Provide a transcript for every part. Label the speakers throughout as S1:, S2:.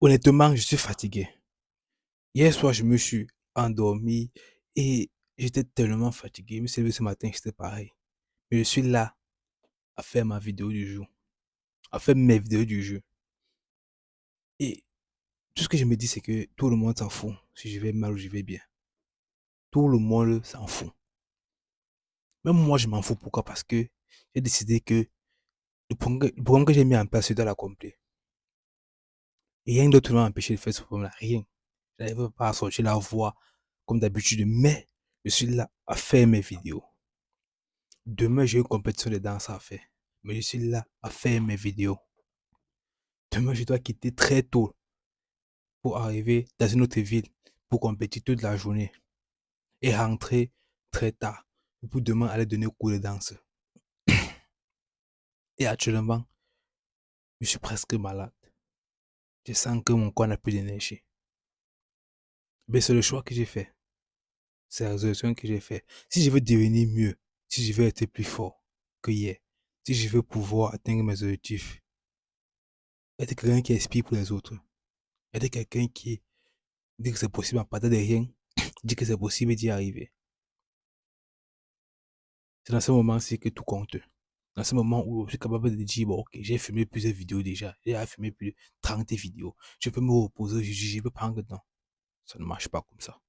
S1: Honnêtement, je suis fatigué. Hier soir, je me suis endormi et j'étais tellement fatigué. Je me suis levé ce matin, c'était pareil. Mais je suis là à faire ma vidéo du jour, à faire mes vidéos du jour. Et tout ce que je me dis, c'est que tout le monde s'en fout si je vais mal ou je vais bien. Tout le monde s'en fout. Même moi, je m'en fous. Pourquoi? Parce que j'ai décidé que le programme que j'ai mis en place, je dois l'accomplir. Et rien d'autre ne m'a empêché de faire ce programme-là. Rien. Je n'arrive pas à sortir la voix comme d'habitude, mais je suis là à faire mes vidéos. Demain, j'ai une compétition de danse à faire. Mais je suis là à faire mes vidéos. Demain, je dois quitter très tôt pour arriver dans une autre ville pour compétir toute la journée et rentrer très tard pour demain aller donner cours de danse. Et actuellement, je suis presque malade. Je sens que mon corps n'a plus d'énergie. Mais c'est le choix que j'ai fait. C'est la résolution que j'ai fait. Si je veux devenir mieux, si je veux être plus fort que hier, si je veux pouvoir atteindre mes objectifs, être quelqu'un qui inspire pour les autres, être quelqu'un qui dit que c'est possible à partir de rien, dit que c'est possible d'y arriver. C'est dans ce moment-ci que tout compte. Dans ce moment où je suis capable de dire, bon, ok, j'ai filmé plusieurs vidéos déjà. J'ai filmé plus de 30 vidéos. Je peux me reposer, je peux prendre temps. Ça ne marche pas comme ça.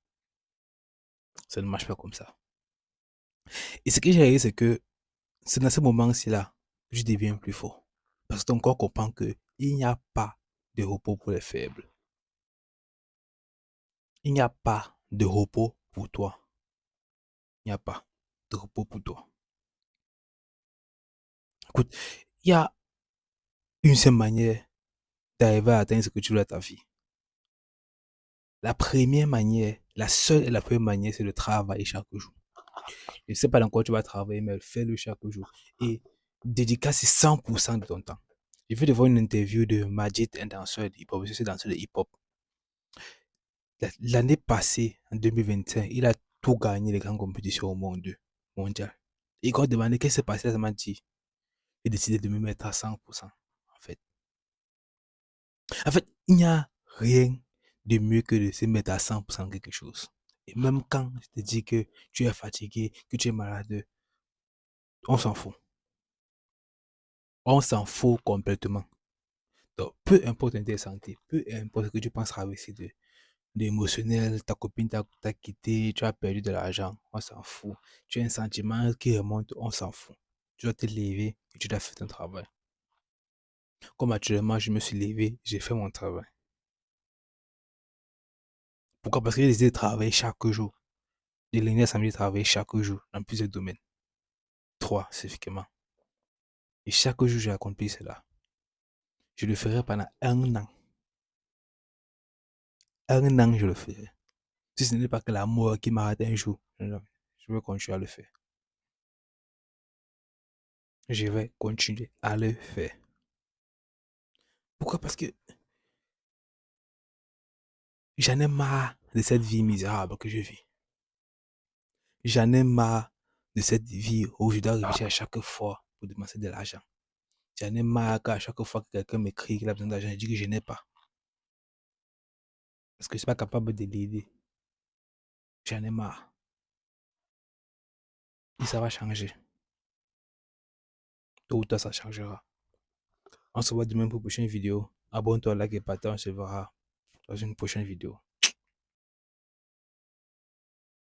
S1: Ça ne marche pas comme ça. Et ce que j'ai réalisé, c'est que c'est dans ce moment-ci là que je deviens plus fort. Parce que ton corps comprend que il n'y a pas de repos pour les faibles. Il n'y a pas de repos pour toi. Il n'y a pas de repos pour toi. Écoute, il y a une seule manière d'arriver à atteindre ce que tu veux dans ta vie. La première manière, la seule et la première manière, c'est de travailler chaque jour. Je ne sais pas dans quoi tu vas travailler, mais fais-le chaque jour. Et dédicace 100% de ton temps. Je viens de voir une interview de Majid, un danseur de hip-hop, je suis danseur de hip-hop. L'année passée, en 2025, il a tout gagné les grandes compétitions au monde mondial. Et quand on demandait qu'est-ce qui s'est passé, ça m'a dit, j'ai décidé de me mettre à 100%. En fait, il n'y a rien de mieux que de se mettre à 100% quelque chose. Et même quand je te dis que tu es fatigué, que tu es malade, on s'en fout. On s'en fout complètement. Donc, peu importe ta santé, peu importe ce que tu penses traverser d'émotionnel, ta copine t'a quitté, tu as perdu de l'argent, on s'en fout. Tu as un sentiment qui remonte, on s'en fout. Tu dois te lever et tu dois faire ton travail. Comme actuellement, je me suis levé, j'ai fait mon travail. Pourquoi? Parce que j'ai décidé de travailler chaque jour. De lundi à samedi, travailler chaque jour dans plusieurs domaines. Trois, spécifiquement. Et chaque jour, j'ai accompli cela. Je le ferai pendant un an. Un an, je le ferai. Si ce n'est pas que la mort qui m'arrête un jour, je vais continuer à le faire. Je vais continuer à le faire. Pourquoi? Parce que j'en ai marre de cette vie misérable que je vis. J'en ai marre de cette vie où je dois réfléchir à chaque fois pour demander de l'argent. J'en ai marre qu'à chaque fois que quelqu'un m'écrit qu'il a besoin d'argent, je dis que je n'ai pas. Parce que je ne suis pas capable de l'aider. J'en ai marre. Et ça va changer. Tôt ou tard, ça changera. On se voit demain pour une prochaine vidéo. Abonne-toi, like et partage. On se verra dans une prochaine vidéo.